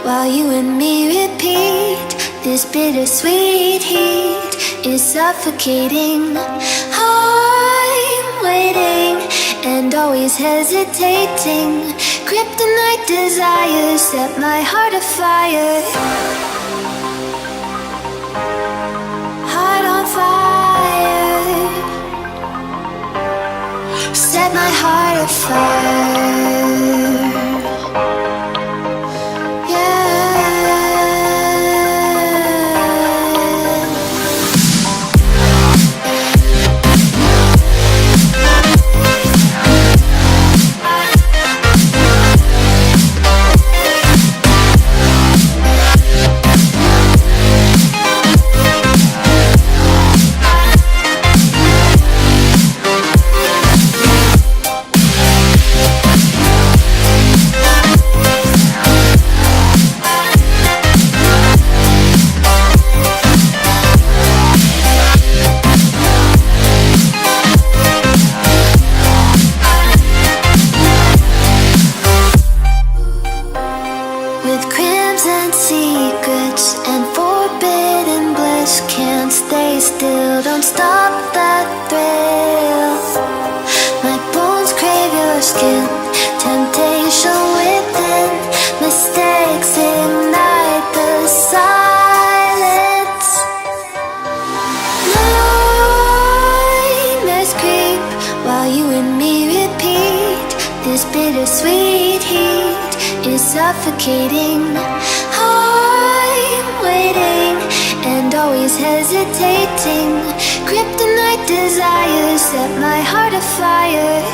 while you and me repeat. This bittersweet heat is suffocating. I'm waiting and always hesitating. Kryptonite desires set my heart afire. Heart on fire. Set my heart afire. With crimson secrets and forbidden bliss, can't stay still, don't stop that thrill. My bones crave your skin, temptation within, mistakes ignite the silence. Nightmares creep while you and me repeat. This bittersweet heat is suffocating. I'm waiting and always hesitating. Kryptonite desires set my heart afire.